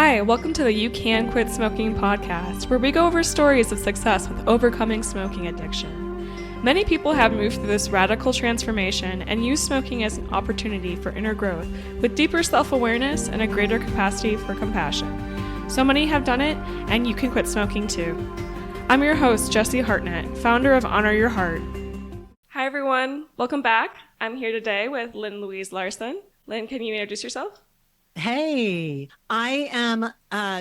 Hi, welcome to the You Can Quit Smoking podcast, where we go over stories of success with overcoming smoking addiction. Many people have moved through this radical transformation and use smoking as an opportunity for inner growth with deeper self-awareness and a greater capacity for compassion. So many have done it, and you can quit smoking too. I'm your host, Jessie Hartnett, founder of Honor Your Heart. Hi everyone, welcome back. I'm here today with Lynn Louise Larson. Lynn, can you introduce yourself? Hey, I am a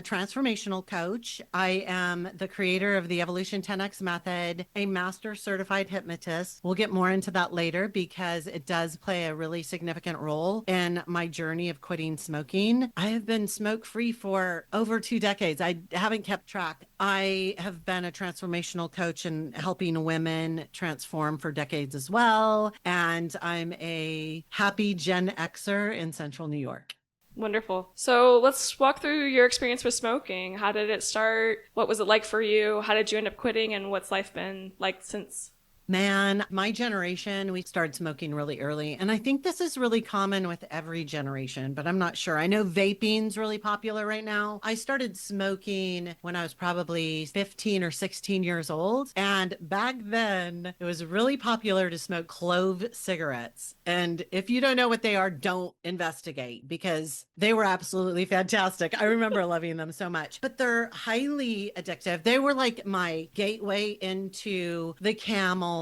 transformational coach. I am the creator of the Evolution 10X method, a master certified hypnotist. We'll get more into that later because it does play a really significant role in my journey of quitting smoking. I have been smoke free for over 2 decades. I haven't kept track. I have been a transformational coach and helping women transform for decades as well. And I'm a happy Gen Xer in Central New York. Wonderful. So let's walk through your experience with smoking. How did it start? What was it like for you? How did you end up quitting? And what's life been like since? Man, my generation, we started smoking really early. And I think this is really common with every generation, but I'm not sure. I know vaping's really popular right now. I started smoking when I was probably 15 or 16 years old. And back then, it was really popular to smoke clove cigarettes. And if you don't know what they are, don't investigate because they were absolutely fantastic. I remember loving them so much, but they're highly addictive. They were like my gateway into the Camel,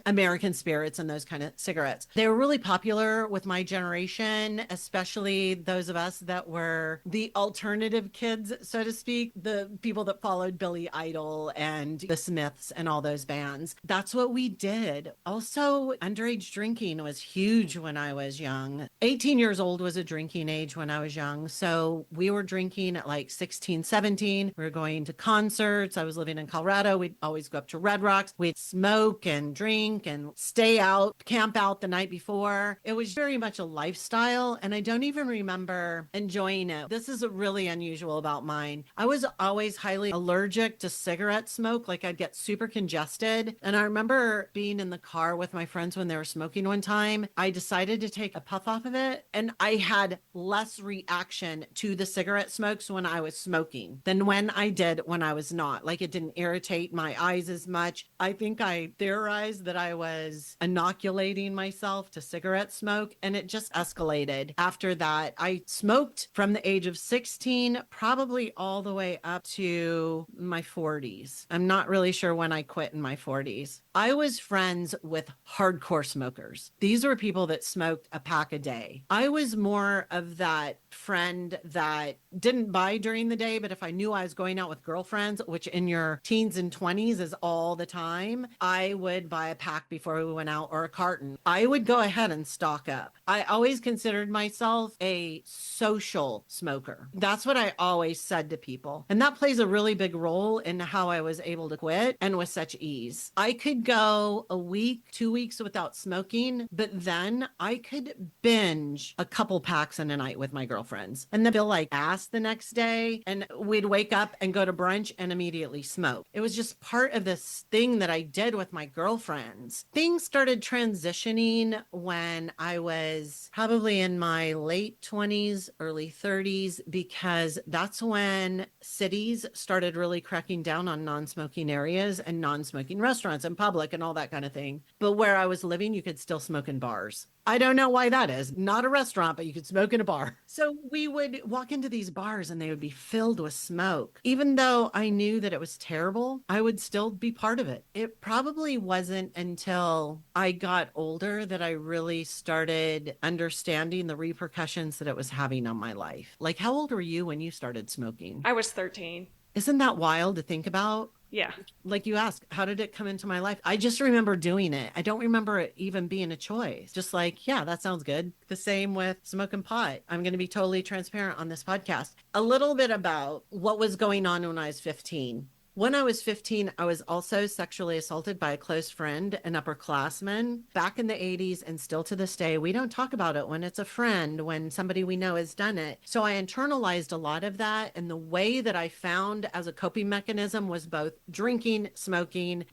American Spirits, and those kind of cigarettes. They were really popular with my generation, especially those of us that were the alternative kids, so to speak, the people that followed Billy Idol and the Smiths and all those bands. That's what we did. Also, underage drinking was huge when I was young. 18 years old was a drinking age when I was young. So we were drinking at like 16, 17. We were going to concerts. I was living in Colorado. We'd always go up to Red Rocks. We'd smoke and drink and stay out, camp out the night before. It was very much a lifestyle, and I don't even remember enjoying it. This is really unusual about mine. I was always highly allergic to cigarette smoke. Like I'd get super congested. And I remember being in the car with my friends when they were smoking one time. I decided to take a puff off of it, and I had less reaction to the cigarette smokes when I was smoking than when I did when I was not. Like it didn't irritate my eyes as much. I think I theorized that I was inoculating myself to cigarette smoke, and it just escalated. After that, I smoked from the age of 16, probably all the way up to my 40s. I'm not really sure when I quit in my 40s. I was friends with hardcore smokers. These were people that smoked a pack a day. I was more of that friend that didn't buy during the day, but if I knew I was going out with girlfriends, which in your teens and 20s is all the time, I would buy a pack before we went out or a carton. I would go ahead and stock up. I always considered myself a social smoker. That's what I always said to people. And that plays a really big role in how I was able to quit and with such ease. I could go a week, 2 weeks without smoking, but then I could binge a couple packs in a night with my girlfriends and then feel like ass the next day. And we'd wake up and go to brunch and immediately smoke. It was just part of this thing that I did with my girlfriends. Things started transitioning when I was probably in my late 20s, early 30s, because that's when cities started really cracking down on non-smoking areas and non-smoking restaurants and public and all that kind of thing. But where I was living, you could still smoke in bars. I don't know why that is. Not a restaurant, but you could smoke in a bar. So we would walk into these bars and they would be filled with smoke. Even though I knew that it was terrible, I would still be part of it. It probably wasn't until I got older that I really started understanding the repercussions that it was having on my life. Like, how old were you when you started smoking? I was 13. Isn't that wild to think about? Yeah. Like you asked, how did it come into my life? I just remember doing it. I don't remember it even being a choice. Just like, yeah, that sounds good. The same with smoking pot. I'm going to be totally transparent on this podcast. A little bit about what was going on when I was 15. When I was 15, I was also sexually assaulted by a close friend, an upperclassman, back in the 80s. And still to this day, we don't talk about it when it's a friend, when somebody we know has done it. So I internalized a lot of that. And the way that I found as a coping mechanism was both drinking, smoking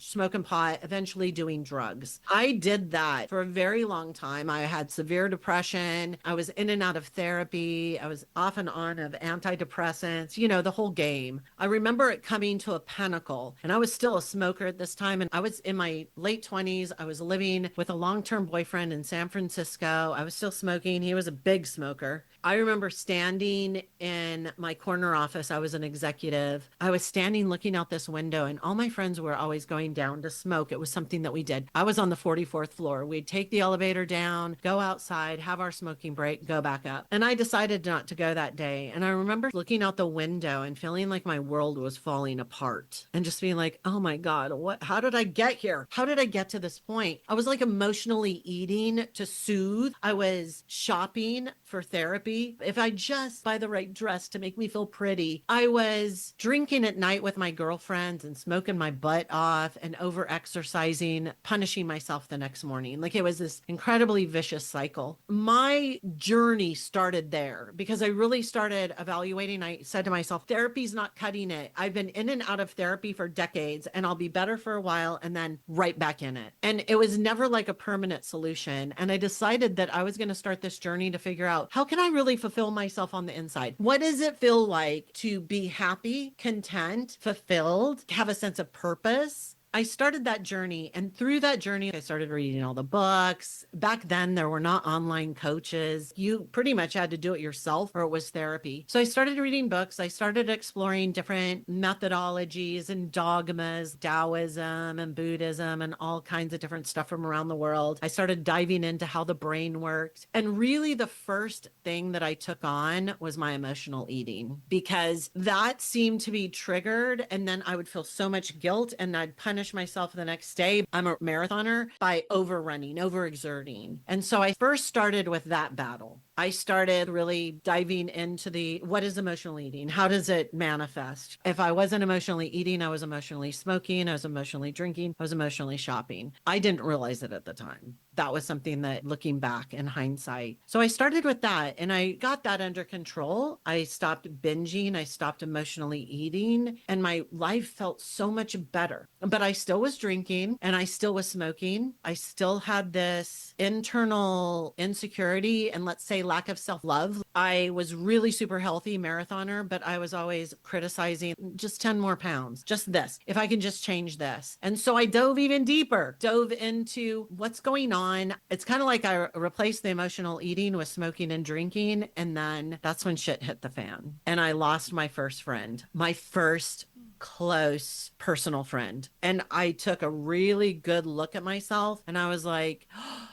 pot, eventually doing drugs. I did that for a very long time. I had severe depression. I was in and out of therapy. I was off and on of antidepressants, the whole game. I remember it coming to a pinnacle, and I was still a smoker at this time. And I was in my late 20s. I was living with a long-term boyfriend in San Francisco. I was still smoking. He was a big smoker. I remember standing in my corner office. I was an executive. I was standing looking out this window, and all my friends were always going down to smoke. It was something that we did. I was on the 44th floor. We'd take the elevator down, go outside, have our smoking break, go back up. And I decided not to go that day. And I remember looking out the window and feeling like my world was falling apart and just being like, oh my God, how did I get here? How did I get to this point? I was like emotionally eating to soothe. I was shopping for therapy. If I just buy the right dress to make me feel pretty, I was drinking at night with my girlfriends and smoking my butt off and over exercising, punishing myself the next morning. Like it was this incredibly vicious cycle. My journey started there because I really started evaluating. I said to myself, therapy's not cutting it. I've been in and out of therapy for decades and I'll be better for a while and then right back in it. And it was never like a permanent solution. And I decided that I was going to start this journey to figure out, how can I really fulfill myself on the inside? What does it feel like to be happy, content, fulfilled, have a sense of purpose? I started that journey, and through that journey, I started reading all the books. Back then, there were not online coaches. You pretty much had to do it yourself or it was therapy. So I started reading books. I started exploring different methodologies and dogmas, Taoism and Buddhism and all kinds of different stuff from around the world. I started diving into how the brain worked. And really the first thing that I took on was my emotional eating, because that seemed to be triggered. And then I would feel so much guilt and I'd punish myself the next day. I'm a marathoner by overrunning, overexerting. And so I first started with that battle. I started really diving into what is emotional eating? How does it manifest? If I wasn't emotionally eating, I was emotionally smoking, I was emotionally drinking, I was emotionally shopping. I didn't realize it at the time. That was something that, looking back in hindsight. So I started with that and I got that under control. I stopped binging. I stopped emotionally eating and my life felt so much better. But I still was drinking and I still was smoking. I still had this internal insecurity and, let's say, lack of self-love. I was really super healthy marathoner, but I was always criticizing, just 10 more pounds, just this, if I can just change this. And so I dove even deeper, dove into what's going on. It's kind of like I replaced the emotional eating with smoking and drinking. And then that's when shit hit the fan. And I lost my first friend, my first close personal friend. And I took a really good look at myself and I was like,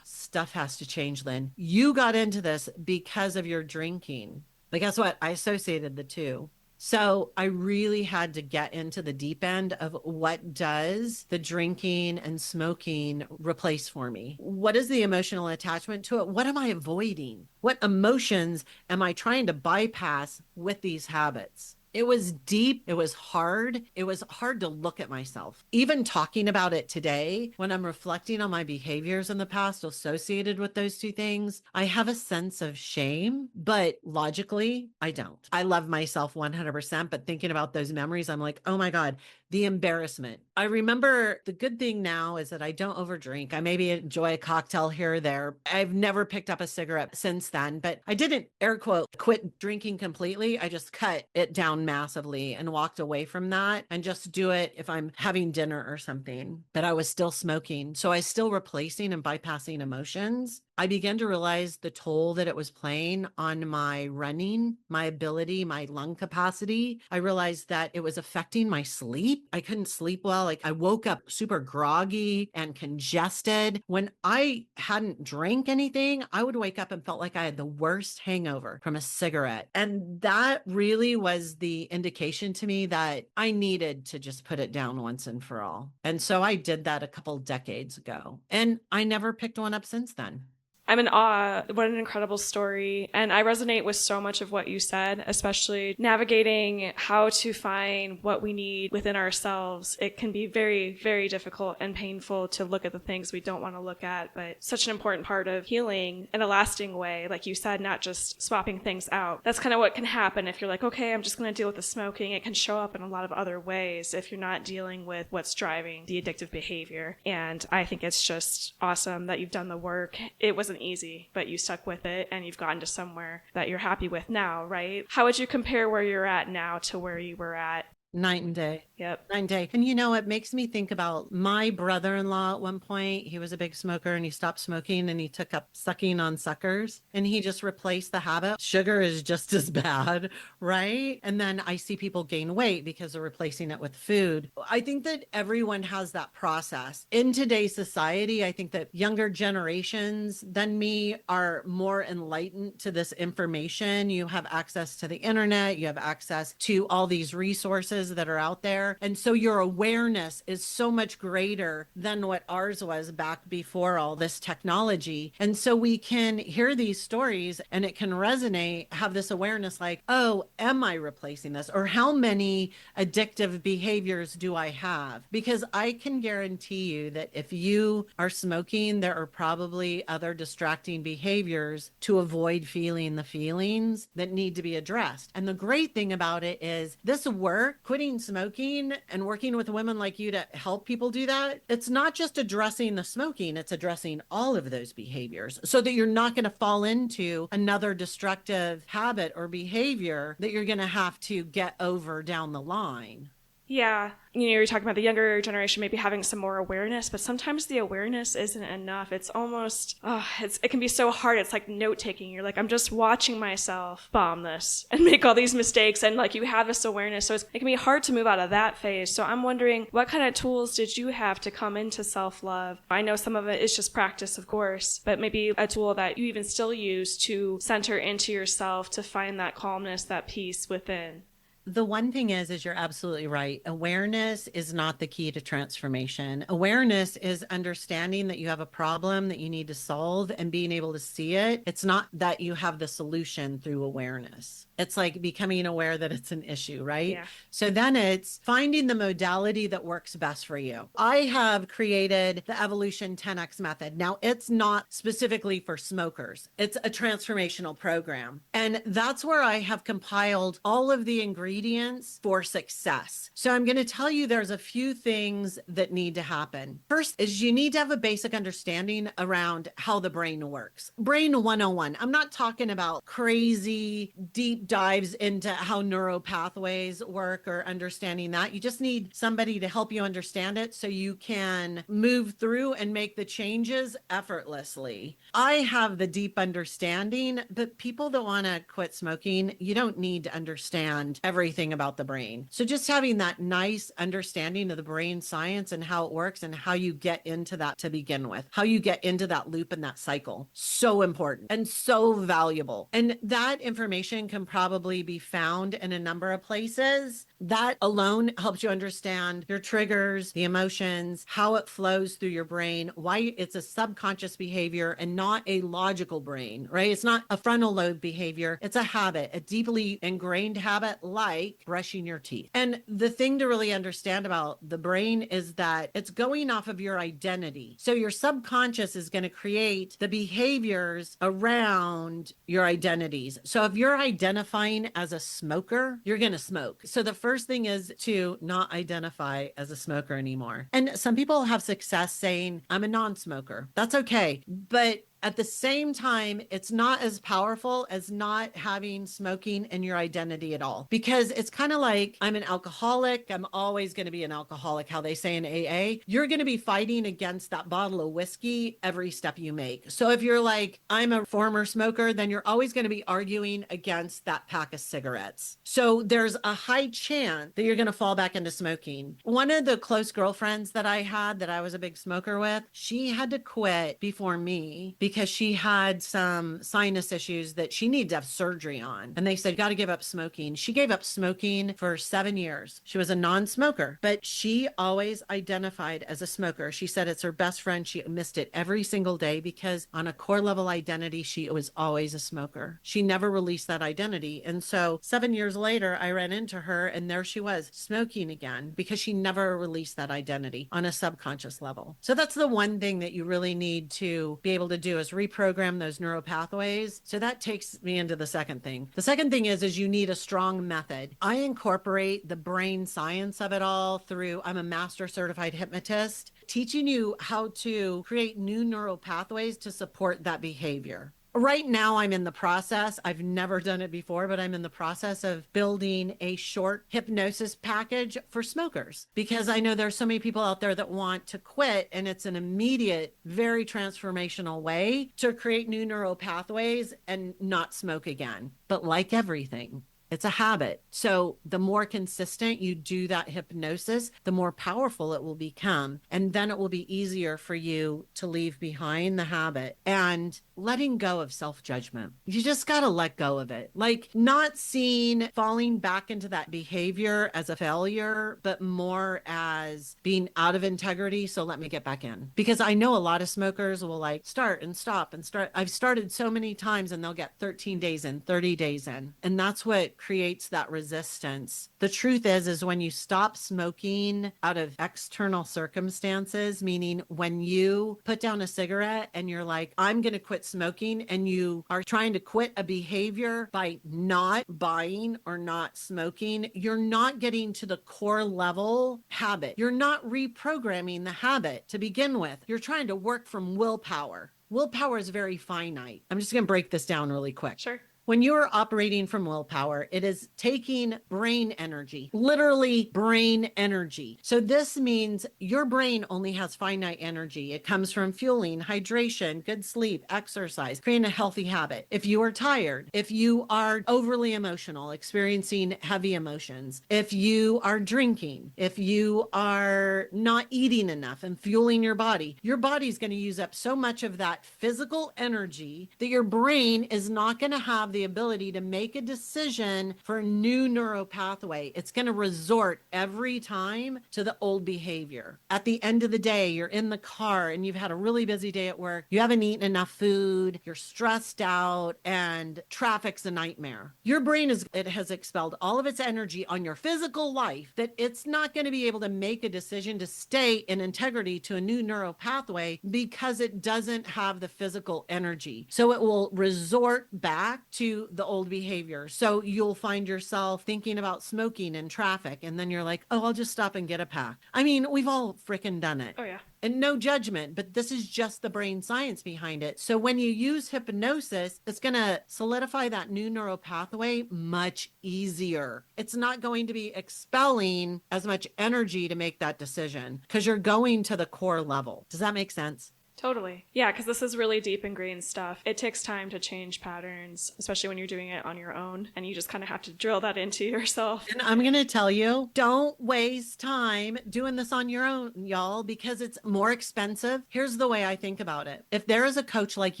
stuff has to change, Lynn. You got into this because of your drinking. But guess what? I associated the two. So I really had to get into the deep end of what does the drinking and smoking replace for me? What is the emotional attachment to it? What am I avoiding? What emotions am I trying to bypass with these habits? It was deep. It was hard. It was hard to look at myself. Even talking about it today, when I'm reflecting on my behaviors in the past associated with those two things, I have a sense of shame, but logically, I don't. I love myself 100%, but thinking about those memories, I'm like, oh my God, the embarrassment. I remember the good thing now is that I don't overdrink. I maybe enjoy a cocktail here or there. I've never picked up a cigarette since then, but I didn't, air quote, quit drinking completely. I just cut it down massively and walked away from that and just do it if I'm having dinner or something. But I was still smoking. So I was still replacing and bypassing emotions. I began to realize the toll that it was playing on my running, my ability, my lung capacity. I realized that it was affecting my sleep. I couldn't sleep well. Like I woke up super groggy and congested. When I hadn't drank anything, I would wake up and felt like I had the worst hangover from a cigarette. And that really was the indication to me that I needed to just put it down once and for all. And so I did that a couple decades ago. And I never picked one up since then. I'm in awe. What an incredible story. And I resonate with so much of what you said, especially navigating how to find what we need within ourselves. It can be very, very difficult and painful to look at the things we don't want to look at, but such an important part of healing in a lasting way. Like you said, not just swapping things out. That's kind of what can happen if you're like, okay, I'm just going to deal with the smoking. It can show up in a lot of other ways if you're not dealing with what's driving the addictive behavior. And I think it's just awesome that you've done the work. It wasn't easy, but you stuck with it and you've gotten to somewhere that you're happy with now, right? How would you compare where you're at now to where you were at? Night and day. Yep. Night and day. And it makes me think about my brother-in-law at one point. He was a big smoker and he stopped smoking and he took up sucking on suckers and he just replaced the habit. Sugar is just as bad, right? And then I see people gain weight because they're replacing it with food. I think that everyone has that process. In today's society, I think that younger generations than me are more enlightened to this information. You have access to the internet, you have access to all these resources that are out there. And so your awareness is so much greater than what ours was back before all this technology. And so we can hear these stories and it can resonate, have this awareness like, oh, am I replacing this? Or how many addictive behaviors do I have? Because I can guarantee you that if you are smoking, there are probably other distracting behaviors to avoid feeling the feelings that need to be addressed. And the great thing about it is this work, quitting smoking and working with women like you to help people do that, it's not just addressing the smoking, it's addressing all of those behaviors so that you're not going to fall into another destructive habit or behavior that you're going to have to get over down the line. Yeah. You're talking about the younger generation maybe having some more awareness, but sometimes the awareness isn't enough. It's almost, it can be so hard. It's like note taking. You're like, I'm just watching myself bomb this and make all these mistakes. And like you have this awareness. So it can be hard to move out of that phase. So I'm wondering, what kind of tools did you have to come into self-love? I know some of it is just practice, of course, but maybe a tool that you even still use to center into yourself, to find that calmness, that peace within. The one thing is you're absolutely right. Awareness is not the key to transformation. Awareness is understanding that you have a problem that you need to solve and being able to see it. It's not that you have the solution through awareness. It's like becoming aware that it's an issue, right? Yeah. So then it's finding the modality that works best for you. I have created the Evolution 10X method. Now, it's not specifically for smokers. It's a transformational program. And that's where I have compiled all of the ingredients for success. So I'm going to tell you there's a few things that need to happen. First is you need to have a basic understanding around how the brain works. Brain 101. I'm not talking about crazy deep dives into how neural pathways work or understanding that. You just need somebody to help you understand it so you can move through and make the changes effortlessly. I have the deep understanding, but people that want to quit smoking, you don't need to understand everything about the brain. So just having that nice understanding of the brain science and how it works and how you get into that to begin with, how you get into that loop and that cycle. So important and so valuable. And that information can probably be found in a number of places. That alone helps you understand your triggers, the emotions, how it flows through your brain, why it's a subconscious behavior and not a logical brain, right? It's not a frontal lobe behavior. It's a habit, a deeply ingrained habit like brushing your teeth. And the thing to really understand about the brain is that it's going off of your identity. So your subconscious is going to create the behaviors around your identities. So if you're identifying as a smoker, you're going to smoke. So the first thing is to not identify as a smoker anymore. And some people have success saying, I'm a non-smoker. That's okay. But at the same time, it's not as powerful as not having smoking in your identity at all, because it's kind of like I'm an alcoholic. I'm always going to be an alcoholic, how they say in AA. You're going to be fighting against that bottle of whiskey every step you make. So if you're like, I'm a former smoker, then you're always going to be arguing against that pack of cigarettes. So there's a high chance that you're going to fall back into smoking. One of the close girlfriends that I had that I was a big smoker with, she had to quit before me because she had some sinus issues that she needed to have surgery on. And they said, got to give up smoking. She gave up smoking for 7 years. She was a non-smoker, but she always identified as a smoker. She said it's her best friend. She missed it every single day because on a core level identity, she was always a smoker. She never released that identity. And so 7 years later, I ran into her and there she was smoking again because she never released that identity on a subconscious level. So that's the one thing that you really need to be able to do is reprogram those neural pathways. So that takes me into the second thing. The second thing is you need a strong method. I incorporate the brain science of it all through, I'm a master certified hypnotist, teaching you how to create new neural pathways to support that behavior. Right now, I'm in the process. I've never done it before, but I'm in the process of building a short hypnosis package for smokers because I know there's so many people out there that want to quit, and it's an immediate, very transformational way to create new neural pathways and not smoke again. But like everything, it's a habit. So the more consistent you do that hypnosis, the more powerful it will become. And then it will be easier for you to leave behind the habit and letting go of self-judgment. You just got to let go of it. Like not seeing falling back into that behavior as a failure, but more as being out of integrity. So let me get back in. Because I know a lot of smokers will like start and stop and start. I've started so many times and they'll get 13 days in, 30 days in. And that's what creates that resistance. The truth is when you stop smoking out of external circumstances, meaning when you put down a cigarette and you're like, I'm going to quit smoking, and you are trying to quit a behavior by not buying or not smoking, you're not getting to the core level habit. You're not reprogramming the habit to begin with. You're trying to work from willpower. Willpower is very finite. I'm just going to break this down really quick. Sure. When you're operating from willpower, it is taking brain energy, literally brain energy. So this means your brain only has finite energy. It comes from fueling, hydration, good sleep, exercise, creating a healthy habit. If you are tired, if you are overly emotional, experiencing heavy emotions, if you are drinking, if you are not eating enough and fueling your body's going to use up so much of that physical energy that your brain is not going to have the ability to make a decision for a new neural pathway. It's going to resort every time to the old behavior. At the end of the day, you're in the car and you've had a really busy day at work. You haven't eaten enough food. You're stressed out and traffic's a nightmare. Your brain has expelled all of its energy on your physical life that it's not going to be able to make a decision to stay in integrity to a new neural pathway because it doesn't have the physical energy. So it will resort back to the old behavior. So you'll find yourself thinking about smoking in traffic, and then you're like, oh, I'll just stop and get a pack. I mean, we've all freaking done it. Oh, yeah. And no judgment, but this is just the brain science behind it. So when you use hypnosis, it's going to solidify that new neural pathway much easier. It's not going to be expelling as much energy to make that decision because you're going to the core level. Does that make sense? Totally. Yeah, because this is really deep ingrained stuff. It takes time to change patterns, especially when you're doing it on your own, and you just kind of have to drill that into yourself. And I'm going to tell you, don't waste time doing this on your own, y'all, because it's more expensive. Here's the way I think about it. If there is a coach like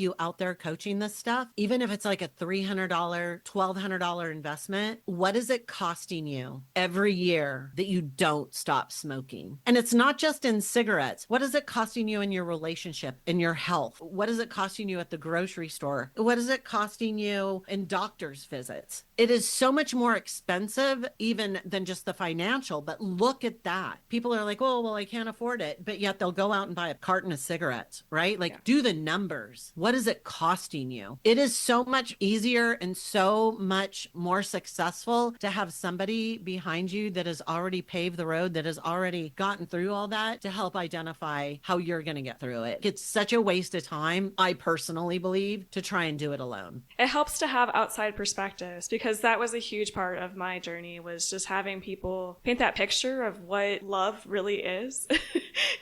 you out there coaching this stuff, even if it's like a $300, $1,200 investment, what is it costing you every year that you don't stop smoking? And it's not just in cigarettes. What is it costing you in your relationship, in your health? What is it costing you at the grocery store? What is it costing you in doctor's visits? It is so much more expensive even than just the financial, but look at that. People are like, oh, well, I can't afford it. But yet they'll go out and buy a carton of cigarettes, right? Like do the numbers. What is it costing you? It is so much easier and so much more successful to have somebody behind you that has already paved the road, that has already gotten through all that to help identify how you're going to get through it. It's such a waste of time, I personally believe, to try and do it alone. It helps to have outside perspectives because that was a huge part of my journey, was just having people paint that picture of what love really is.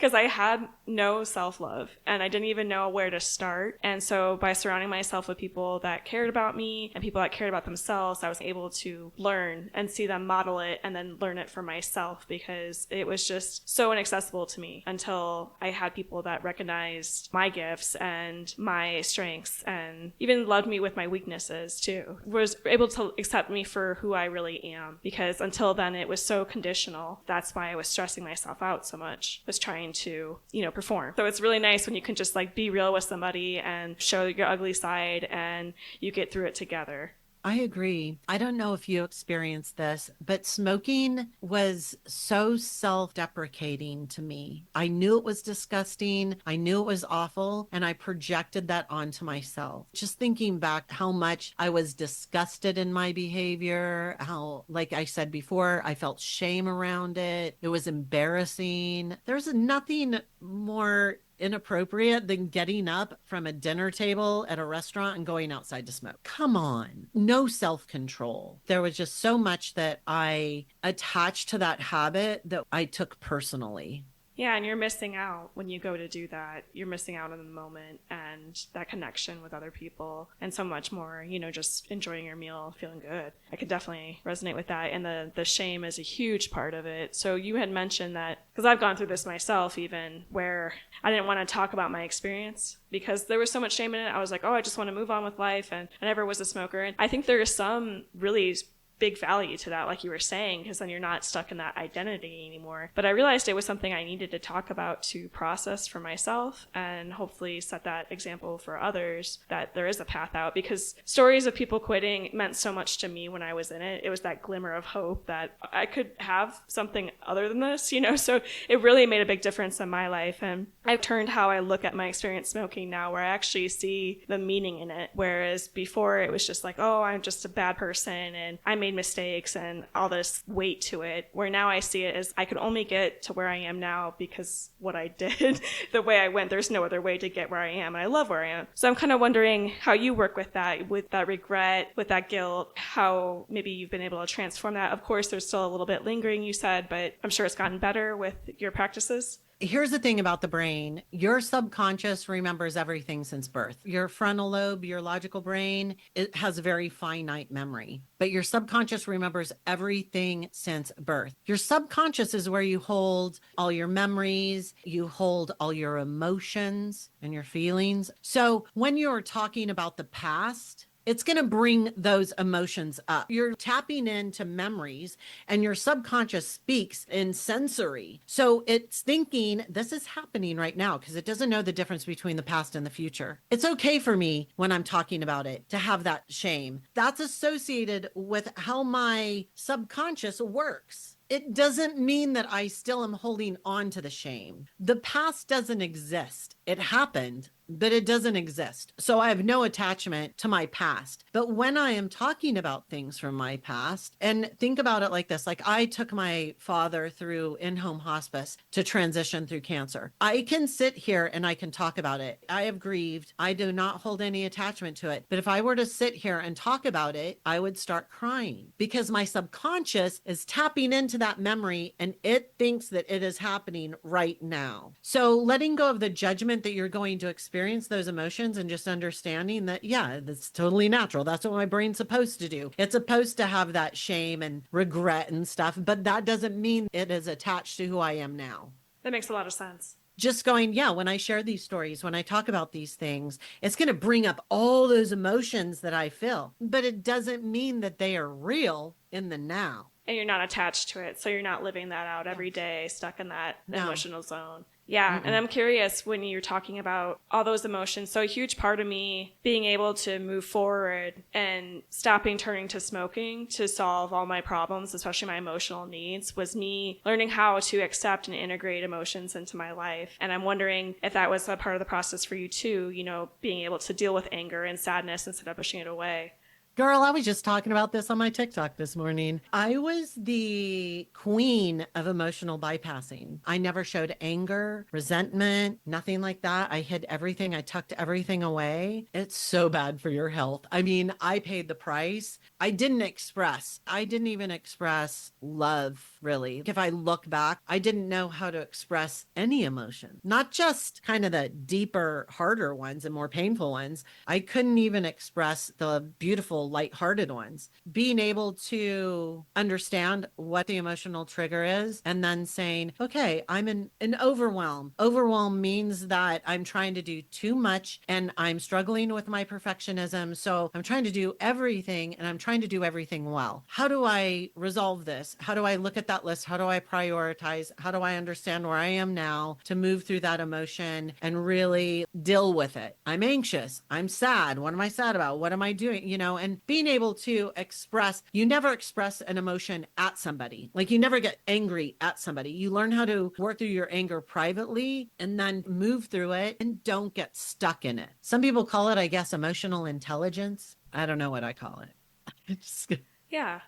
because I had no self-love and I didn't even know where to start. And so by surrounding myself with people that cared about me and people that cared about themselves, I was able to learn and see them model it and then learn it for myself, because it was just so inaccessible to me until I had people that recognized my gifts and my strengths and even loved me with my weaknesses too, was able to accept me for who I really am. Because until then it was so conditional. That's why I was stressing myself out so much, was trying to, perform. So it's really nice when you can just like be real with somebody and show your ugly side and you get through it together. I agree. I don't know if you experienced this, but smoking was so self-deprecating to me. I knew it was disgusting. I knew it was awful, and I projected that onto myself. Just thinking back how much I was disgusted in my behavior, how, like I said before, I felt shame around it. It was embarrassing. There's nothing more inappropriate than getting up from a dinner table at a restaurant and going outside to smoke. Come on. No self-control. There was just so much that I attached to that habit that I took personally. Yeah, and you're missing out when you go to do that. You're missing out on the moment and that connection with other people and so much more, just enjoying your meal, feeling good. I could definitely resonate with that. And the shame is a huge part of it. So you had mentioned that, because I've gone through this myself even, where I didn't want to talk about my experience because there was so much shame in it. I was like, oh, I just want to move on with life. And I never was a smoker. And I think there is some really big value to that, like you were saying, because then you're not stuck in that identity anymore. But I realized it was something I needed to talk about to process for myself and hopefully set that example for others, that there is a path out, because stories of people quitting meant so much to me when I was in it. It was that glimmer of hope that I could have something other than this, so it really made a big difference in my life. And I've turned how I look at my experience smoking now, where I actually see the meaning in it, whereas before it was just like, oh, I'm just a bad person and I made mistakes and all this weight to it, where now I see it as I could only get to where I am now because what I did, the way I went, there's no other way to get where I am, and I love where I am. So I'm kind of wondering how you work with that regret, with that guilt, how maybe you've been able to transform that. Of course, there's still a little bit lingering, you said, but I'm sure it's gotten better with your practices. Here's the thing about the brain. Your subconscious remembers everything since birth. Your frontal lobe, your logical brain, it has a very finite memory, but your subconscious remembers everything since birth. Your subconscious is where you hold all your memories, you hold all your emotions and your feelings. So when you're talking about the past, it's going to bring those emotions up. You're tapping into memories, and your subconscious speaks in sensory. So it's thinking, this is happening right now, because it doesn't know the difference between the past and the future. It's okay for me when I'm talking about it to have that shame. That's associated with how my subconscious works. It doesn't mean that I still am holding on to the shame. The past doesn't exist. It happened, but it doesn't exist. So I have no attachment to my past. But when I am talking about things from my past, and think about it like this, like I took my father through in-home hospice to transition through cancer. I can sit here and I can talk about it. I have grieved. I do not hold any attachment to it. But if I were to sit here and talk about it, I would start crying, because my subconscious is tapping into that memory and it thinks that it is happening right now. So letting go of the judgment that you're going to experience those emotions and just understanding that, yeah, that's totally natural. That's what my brain's supposed to do. It's supposed to have that shame and regret and stuff, but that doesn't mean it is attached to who I am now. That makes a lot of sense. Just going, yeah, when I share these stories, when I talk about these things, it's going to bring up all those emotions that I feel, but it doesn't mean that they are real in the now. And you're not attached to it. So you're not living that out every day, stuck in that emotional zone. Yeah. And I'm curious, when you're talking about all those emotions, so a huge part of me being able to move forward and stopping turning to smoking to solve all my problems, especially my emotional needs, was me learning how to accept and integrate emotions into my life. And I'm wondering if that was a part of the process for you too, being able to deal with anger and sadness instead of pushing it away. Girl, I was just talking about this on my TikTok this morning. I was the queen of emotional bypassing. I never showed anger, resentment, nothing like that. I hid everything. I tucked everything away. It's so bad for your health. I mean, I paid the price I didn't express. I didn't even express love, really. If I look back, I didn't know how to express any emotion, not just kind of the deeper, harder ones and more painful ones. I couldn't even express the beautiful, lighthearted ones. Being able to understand what the emotional trigger is and then saying, okay, I'm in an overwhelm. Overwhelm means that I'm trying to do too much and I'm struggling with my perfectionism. So I'm trying to do everything and I'm trying to do everything well. How do I resolve this? How do I look at that list? How do I prioritize? How do I understand where I am now to move through that emotion and really deal with it? I'm anxious. I'm sad. What am I sad about? What am I doing? And being able to express, you never express an emotion at somebody. Like you never get angry at somebody. You learn how to work through your anger privately and then move through it and don't get stuck in it. Some people call it, I guess, emotional intelligence. I don't know what I call it. It's just, Yeah,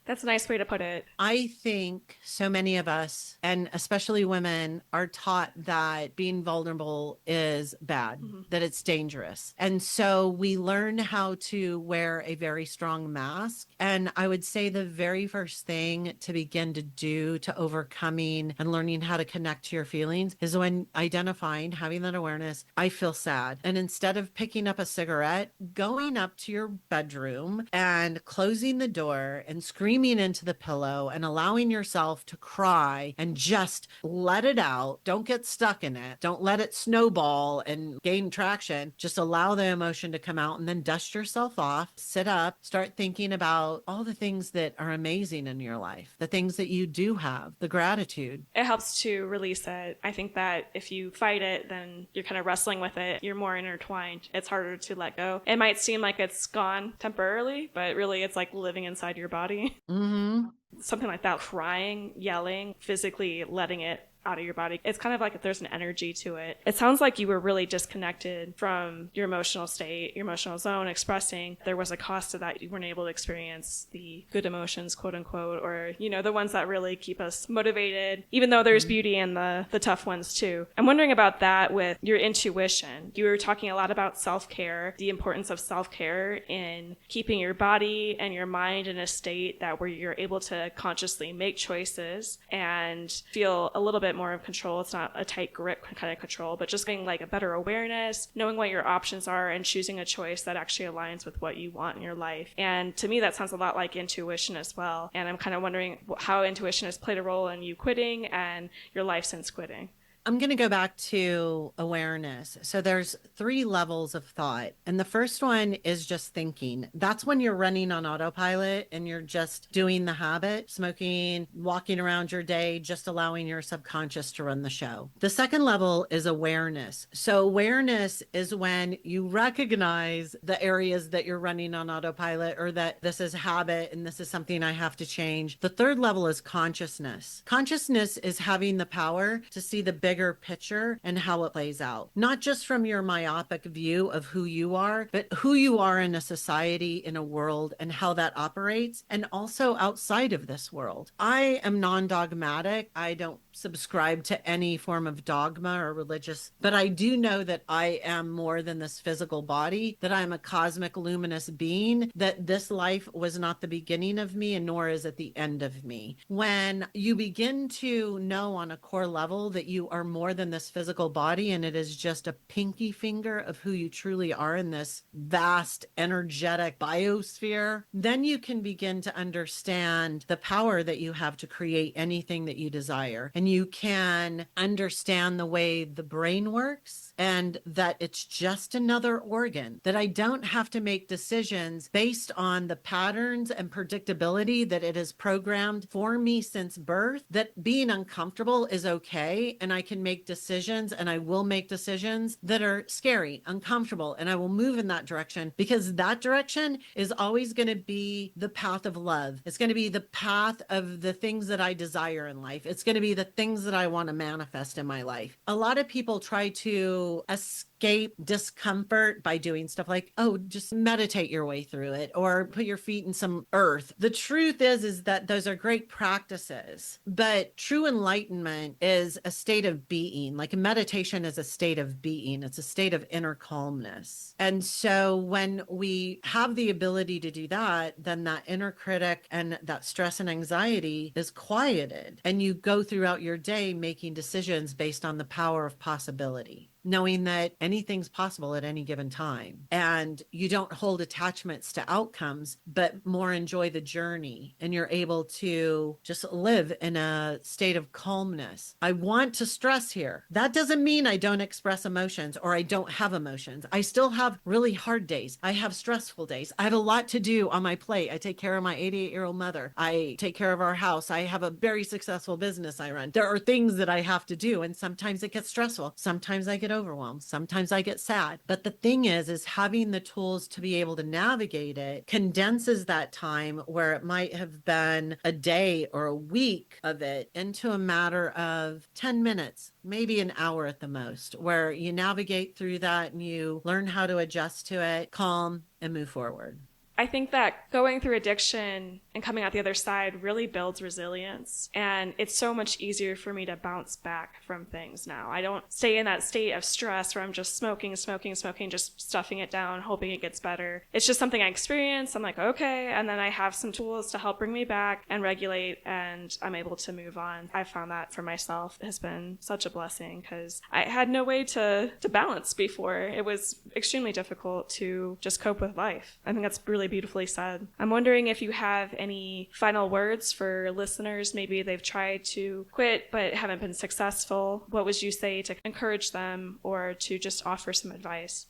that's a nice way to put it. I think so many of us, and especially women, are taught that being vulnerable is bad, that it's dangerous. And so we learn how to wear a very strong mask. And I would say the very first thing to begin to do to overcoming and learning how to connect to your feelings is when identifying, having that awareness, I feel sad. And instead of picking up a cigarette, going up to your bedroom and closing the door and screaming into the pillow and allowing yourself to cry and just let it out. Don't get stuck in it. Don't let it snowball and gain traction. Just allow the emotion to come out and then dust yourself off, sit up, start thinking about all the things that are amazing in your life, the things that you do have, the gratitude. It helps to release it. I think that if you fight it, then you're kind of wrestling with it. You're more intertwined. It's harder to let go. It might seem like it's gone temporarily, but really it's like living inside your body. Something like that, crying, yelling, physically letting it out of your body. It's kind of like there's an energy to it. It sounds like you were really disconnected from your emotional state, your emotional zone, expressing. There was a cost to that. You weren't able to experience the good emotions, quote unquote, or, the ones that really keep us motivated, even though there's beauty in the tough ones too. I'm wondering about that with your intuition. You were talking a lot about self-care, the importance of self-care in keeping your body and your mind in a state where you're able to consciously make choices and feel a little bit more of control. It's not a tight grip kind of control, but just getting like a better awareness, knowing what your options are and choosing a choice that actually aligns with what you want in your life. And to me, that sounds a lot like intuition as well. And I'm kind of wondering how intuition has played a role in you quitting and your life since quitting. I'm going to go back to awareness. So there's 3 levels of thought. And the first one is just thinking. That's when you're running on autopilot and you're just doing the habit, smoking, walking around your day, just allowing your subconscious to run the show. The second level is awareness. So awareness is when you recognize the areas that you're running on autopilot or that this is habit and this is something I have to change. The third level is consciousness. Consciousness is having the power to see the bigger picture and how it plays out, not just from your myopic view of who you are, but who you are in a society, in a world, and how that operates, and also outside of this world. I am non-dogmatic. I don't subscribe to any form of dogma or religious, but I do know that I am more than this physical body, that I'm a cosmic luminous being, that this life was not the beginning of me and nor is it the end of me. When you begin to know on a core level that you are more than this physical body and it is just a pinky finger of who you truly are in this vast energetic biosphere, then you can begin to understand the power that you have to create anything that you desire. And you can understand the way the brain works and that it's just another organ, that I don't have to make decisions based on the patterns and predictability that it has programmed for me since birth, that being uncomfortable is okay. And I can make decisions and I will make decisions that are scary, uncomfortable, and I will move in that direction because that direction is always going to be the path of love. It's going to be the path of the things that I desire in life. It's going to be the things that I want to manifest in my life. A lot of people try to escape escape discomfort by doing stuff like, oh, just meditate your way through it or put your feet in some earth. The truth is that those are great practices, but true enlightenment is a state of being. Like meditation is a state of being. It's a state of inner calmness. And so when we have the ability to do that, then that inner critic and that stress and anxiety is quieted, and you go throughout your day making decisions based on the power of possibility, knowing that anything's possible at any given time. And you don't hold attachments to outcomes, but more enjoy the journey. And you're able to just live in a state of calmness. I want to stress here. That doesn't mean I don't express emotions or I don't have emotions. I still have really hard days. I have stressful days. I have a lot to do on my plate. I take care of my 88-year-old mother. I take care of our house. I have a very successful business I run. There are things that I have to do. And sometimes it gets stressful. Sometimes I get overwhelmed. Sometimes I get sad. But the thing is having the tools to be able to navigate it condenses that time where it might have been a day or a week of it into a matter of 10 minutes, maybe an hour at the most, where you navigate through that and you learn how to adjust to it, calm, and move forward. I think that going through addiction and coming out the other side really builds resilience. And it's so much easier for me to bounce back from things now. I don't stay in that state of stress where I'm just smoking, just stuffing it down, hoping it gets better. It's just something I experience. I'm like, okay. And then I have some tools to help bring me back and regulate, and I'm able to move on. I found that for myself has been such a blessing because I had no way to balance before. It was extremely difficult to just cope with life. I think that's really beautifully said. I'm wondering if you have any final words for listeners. Maybe they've tried to quit but haven't been successful. What would you say to encourage them or to just offer some advice?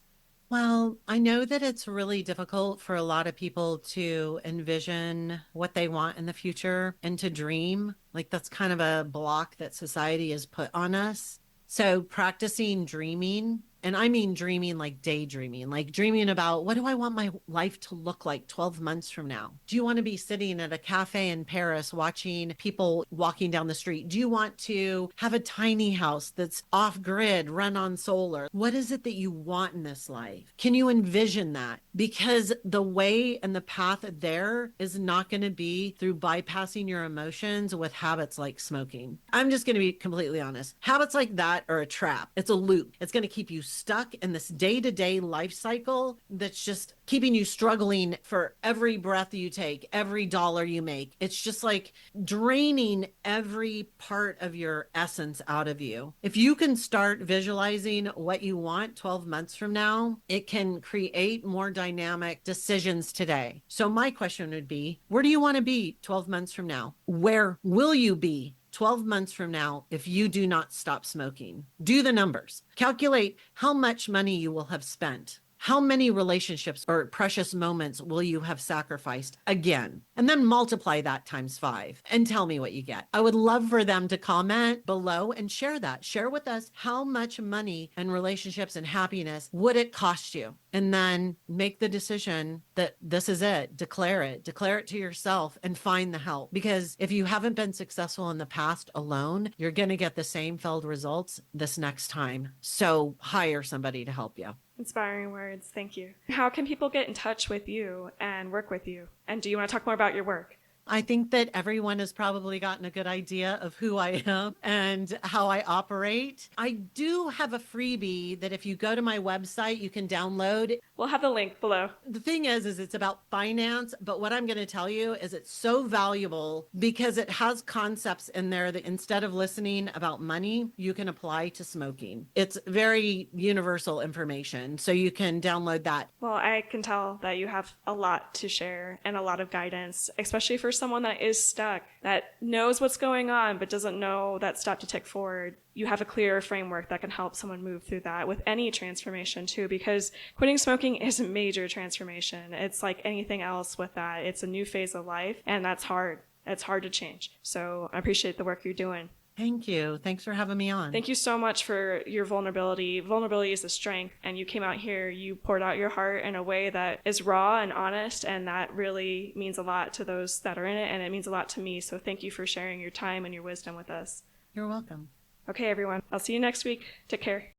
Well, I know that it's really difficult for a lot of people to envision what they want in the future and to dream. Like that's kind of a block that society has put on us. So practicing dreaming, and I mean dreaming like daydreaming, like dreaming about what do I want my life to look like 12 months from now? Do you want to be sitting at a cafe in Paris watching people walking down the street? Do you want to have a tiny house that's off grid, run on solar? What is it that you want in this life? Can you envision that? Because the way and the path there is not going to be through bypassing your emotions with habits like smoking. I'm just going to be completely honest. Habits like that are a trap. It's a loop. It's going to keep you stuck in this day-to-day life cycle that's just keeping you struggling for every breath you take, every dollar you make. It's just like draining every part of your essence out of you. If you can start visualizing what you want 12 months from now, it can create more dynamic decisions today. So my question would be, where do you want to be 12 months from now? Where will you be 12 months from now if you do not stop smoking? Do the numbers. Calculate how much money you will have spent. How many relationships or precious moments will you have sacrificed again? And then multiply that times 5 and tell me what you get. I would love for them to comment below and share that. Share with us how much money and relationships and happiness would it cost you? And then make the decision that this is it. Declare it to yourself and find the help. Because if you haven't been successful in the past alone, you're going to get the same failed results this next time. So hire somebody to help you. Inspiring words. Thank you. How can people get in touch with you and work with you? And do you want to talk more about your work? I think that everyone has probably gotten a good idea of who I am and how I operate. I do have a freebie that if you go to my website, you can download. We'll have the link below. The thing is it's about finance, but what I'm going to tell you is it's so valuable because it has concepts in there that instead of listening about money, you can apply to smoking. It's very universal information, so you can download that. Well, I can tell that you have a lot to share and a lot of guidance, especially for someone that is stuck, that knows what's going on, but doesn't know that step to take forward. You have a clear framework that can help someone move through that with any transformation too, because quitting smoking is a major transformation. It's like anything else with that. It's a new phase of life, and that's hard. It's hard to change. So I appreciate the work you're doing. Thank you. Thanks for having me on. Thank you so much for your vulnerability. Vulnerability is a strength, and you came out here, you poured out your heart in a way that is raw and honest, and that really means a lot to those that are in it, and it means a lot to me. So thank you for sharing your time and your wisdom with us. You're welcome. Okay, everyone. I'll see you next week. Take care.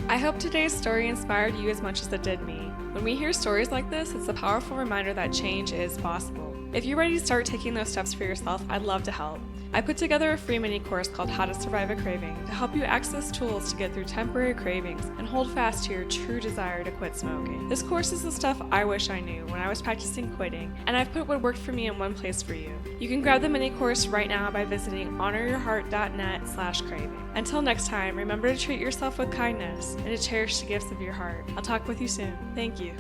I hope today's story inspired you as much as it did me. When we hear stories like this, it's a powerful reminder that change is possible. If you're ready to start taking those steps for yourself, I'd love to help. I put together a free mini course called How to Survive a Craving to help you access tools to get through temporary cravings and hold fast to your true desire to quit smoking. This course is the stuff I wish I knew when I was practicing quitting, and I've put what worked for me in one place for you. You can grab the mini course right now by visiting honoryourheart.net/craving. Until next time, remember to treat yourself with kindness and to cherish the gifts of your heart. I'll talk with you soon. Thank you.